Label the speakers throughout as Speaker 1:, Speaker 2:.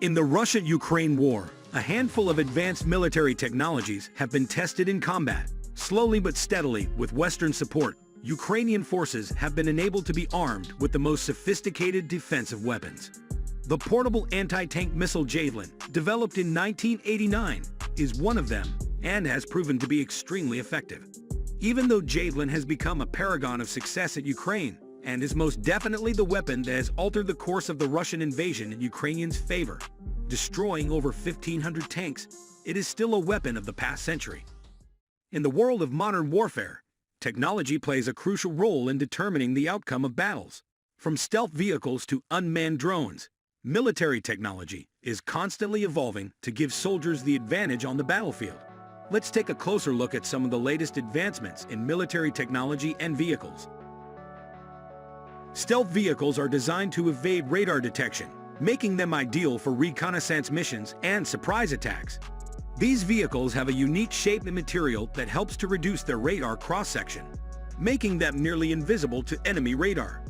Speaker 1: In the Russia-Ukraine war, a handful of advanced military technologies have been tested in combat. Slowly but steadily, with Western support, Ukrainian forces have been enabled to be armed with the most sophisticated defensive weapons. The portable anti-tank missile Javelin, developed in 1989, is one of them and has proven to be extremely effective. Even though Javelin has become a paragon of success at Ukraine and is most definitely the weapon that has altered the course of the Russian invasion in Ukrainians' favor, destroying over 1,500 tanks, it is still a weapon of the past century. In the world of modern warfare, technology plays a crucial role in determining the outcome of battles. From stealth vehicles to unmanned drones, military technology is constantly evolving to give soldiers the advantage on the battlefield. Let's take a closer look at some of the latest advancements in military technology and vehicles. Stealth vehicles are designed to evade radar detection, making them ideal for reconnaissance missions and surprise attacks. These vehicles have a unique shape and material that helps to reduce their radar cross-section, making them nearly invisible to enemy radar.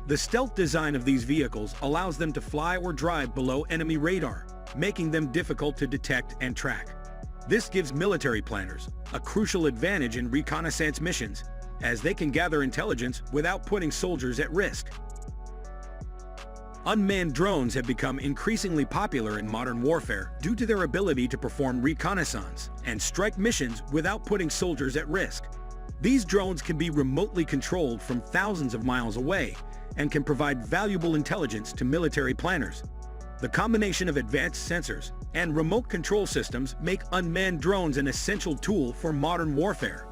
Speaker 1: The stealth design of these vehicles allows them to fly or drive below enemy radar, making them difficult to detect and track. This gives military planners a crucial advantage in reconnaissance missions, as they can gather intelligence without putting soldiers at risk. Unmanned drones have become increasingly popular in modern warfare due to their ability to perform reconnaissance and strike missions without putting soldiers at risk. These drones can be remotely controlled from thousands of miles away and can provide valuable intelligence to military planners. The combination of advanced sensors and remote control systems make unmanned drones an essential tool for modern warfare.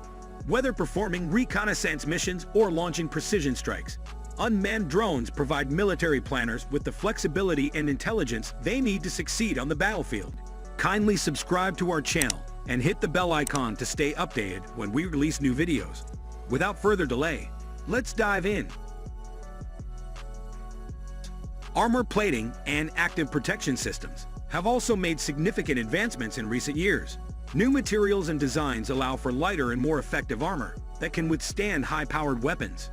Speaker 1: Whether performing reconnaissance missions or launching precision strikes, unmanned drones provide military planners with the flexibility and intelligence they need to succeed on the battlefield. Kindly subscribe to our channel and hit the bell icon to stay updated when we release new videos. Without further delay, let's dive in. Armor plating and active protection systems have also made significant advancements in recent years. New materials and designs allow for lighter and more effective armor that can withstand high-powered weapons.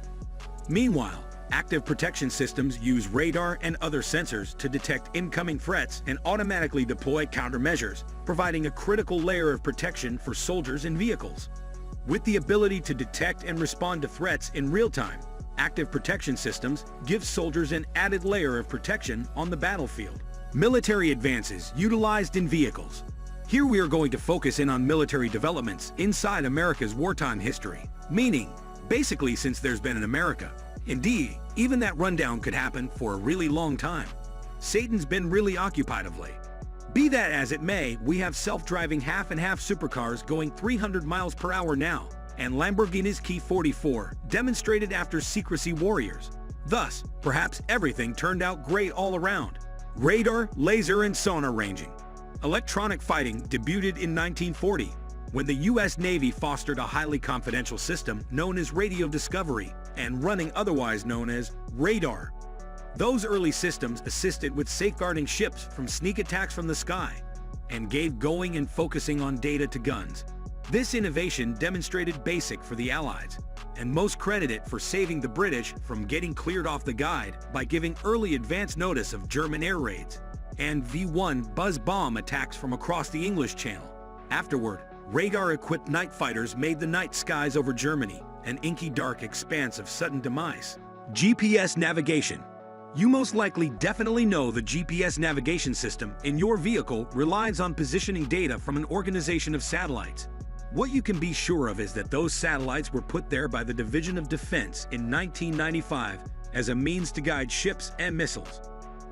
Speaker 1: Meanwhile, active protection systems use radar and other sensors to detect incoming threats and automatically deploy countermeasures, providing a critical layer of protection for soldiers and vehicles. With the ability to detect and respond to threats in real time, active protection systems give soldiers an added layer of protection on the battlefield. Military advances utilized in vehicles. Here we are going to focus in on military developments inside America's wartime history, meaning, basically since there's been an America. Indeed, even that rundown could happen for a really long time. Satan's been really occupied of late. Be that as it may, we have self-driving half-and-half supercars going 300 miles per hour now, and Lamborghini's Key 44 demonstrated after secrecy warriors. Thus, perhaps everything turned out great all around. Radar, laser, and sonar ranging. Electronic fighting debuted in 1940, when the U.S. Navy fostered a highly confidential system known as radio discovery and running otherwise known as radar. Those early systems assisted with safeguarding ships from sneak attacks from the sky and gave going and focusing on data to guns. This innovation demonstrated basic for the Allies, and most credit it for saving the British from getting cleared off the guide by giving early advance notice of German air raids and V-1 buzz bomb attacks from across the English Channel. Afterward, radar-equipped night fighters made the night skies over Germany an inky dark expanse of sudden demise. GPS navigation. You most likely definitely know the GPS navigation system in your vehicle relies on positioning data from an organization of satellites. What you can be sure of is that those satellites were put there by the Division of Defense in 1995 as a means to guide ships and missiles.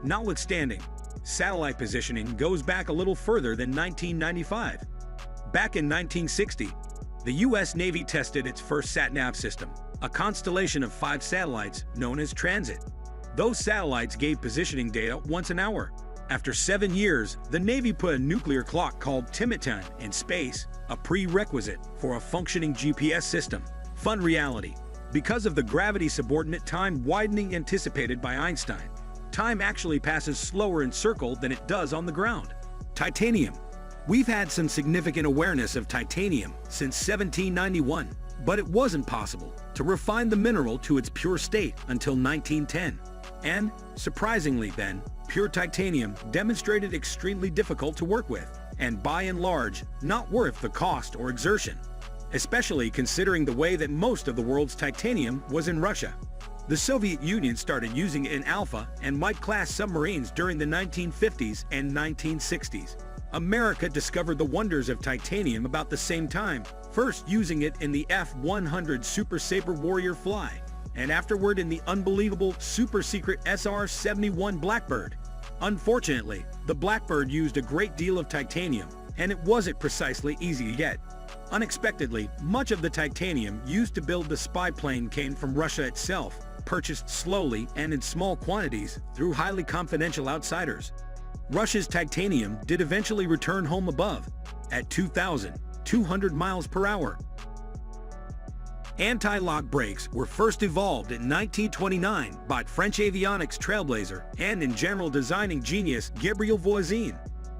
Speaker 1: Notwithstanding, satellite positioning goes back a little further than 1995. Back in 1960, the U.S. Navy tested its first sat-nav system, a constellation of 5 satellites known as Transit. Those satellites gave positioning data once an hour. After 7 years, the Navy put a nuclear clock called Timitan in space, a prerequisite for a functioning GPS system. Fun reality. Because of the gravity-subordinate time widening anticipated by Einstein, time actually passes slower in circle than it does on the ground. Titanium. We've had some significant awareness of titanium since 1791, but it wasn't possible to refine the mineral to its pure state until 1910. And, surprisingly then, pure titanium demonstrated extremely difficult to work with, and by and large, not worth the cost or exertion, especially considering the way that most of the world's titanium was in Russia. The Soviet Union started using it in Alpha and Mike-class submarines during the 1950s and 1960s. America discovered the wonders of titanium about the same time, first using it in the F-100 Super Sabre Warrior Fly, and afterward in the unbelievable super-secret SR-71 Blackbird. Unfortunately, the Blackbird used a great deal of titanium, and it wasn't precisely easy to get. Unexpectedly, much of the titanium used to build the spy plane came from Russia itself, purchased slowly and in small quantities through highly confidential outsiders. Russia's titanium did eventually return home above, at 2,200 miles per hour. Anti-lock brakes were first evolved in 1929 by French avionics trailblazer and in general designing genius Gabriel Voisin.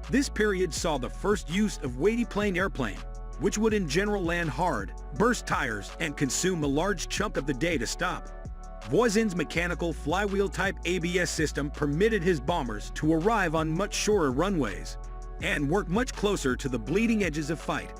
Speaker 1: This period saw the first use of weighty plane airplane, which would in general land hard, burst tires, and consume a large chunk of the day to stop. Voisin's mechanical flywheel-type ABS system permitted his bombers to arrive on much shorter runways and work much closer to the bleeding edges of fight.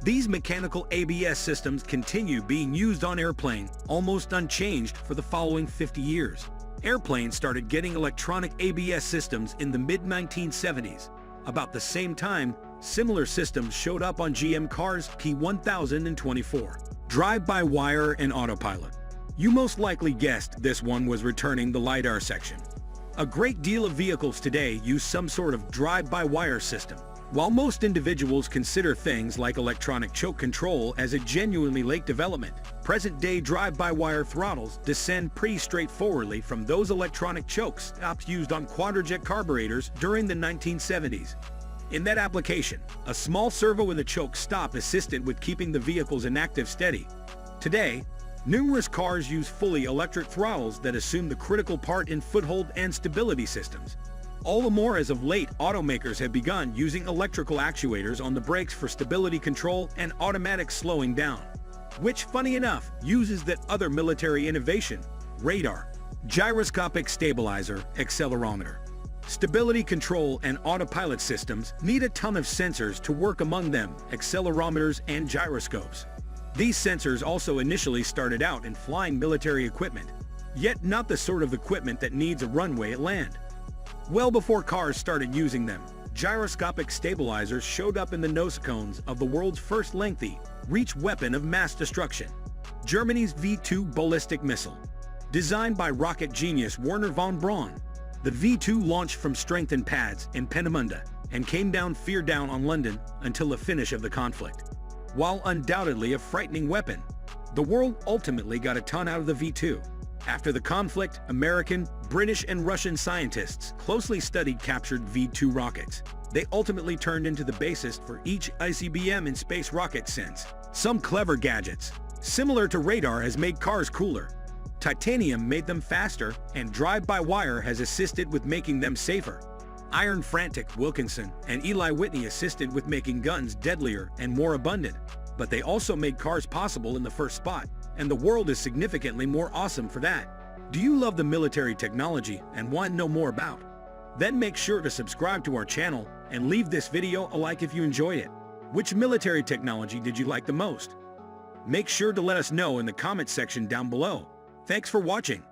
Speaker 1: These mechanical ABS systems continue being used on airplane almost unchanged for the following 50 years. Airplanes started getting electronic ABS systems in the mid-1970s. About the same time, similar systems showed up on GM cars P1024. Drive-by-wire and autopilot. You most likely guessed this one was returning the LiDAR section. A great deal of vehicles today use some sort of drive-by-wire system. While most individuals consider things like electronic choke control as a genuinely late development, present-day drive-by-wire throttles descend pretty straightforwardly from those electronic choke stops used on quadrajet carburetors during the 1970s. In that application, a small servo in the choke stop assisted with keeping the vehicle's inactive steady. Today, numerous cars use fully electric throttles that assume the critical part in foothold and stability systems. All the more as of late, automakers have begun using electrical actuators on the brakes for stability control and automatic slowing down, which, funny enough, uses that other military innovation: radar, gyroscopic stabilizer, accelerometer. Stability control and autopilot systems need a ton of sensors to work, among them accelerometers and gyroscopes. These sensors also initially started out in flying military equipment, yet not the sort of equipment that needs a runway at land. Well before cars started using them, gyroscopic stabilizers showed up in the nosecones of the world's first lengthy, reach weapon of mass destruction, Germany's V-2 ballistic missile. Designed by rocket genius Werner von Braun, the V-2 launched from strengthened pads in Peenemünde and came down fear down on London until the finish of the conflict. While undoubtedly a frightening weapon, the world ultimately got a ton out of the V-2. After the conflict, American, British, and Russian scientists closely studied captured V-2 rockets. They ultimately turned into the basis for each ICBM and space rocket since. Some clever gadgets, similar to radar, has made cars cooler. Titanium made them faster, and drive-by-wire has assisted with making them safer. Iron Frantic Wilkinson and Eli Whitney assisted with making guns deadlier and more abundant, but they also made cars possible in the first spot, and the world is significantly more awesome for that. Do you love the military technology and want to know more about? Then make sure to subscribe to our channel and leave this video a like if you enjoyed it. Which military technology did you like the most? Make sure to let us know in the comment section down below. Thanks for watching.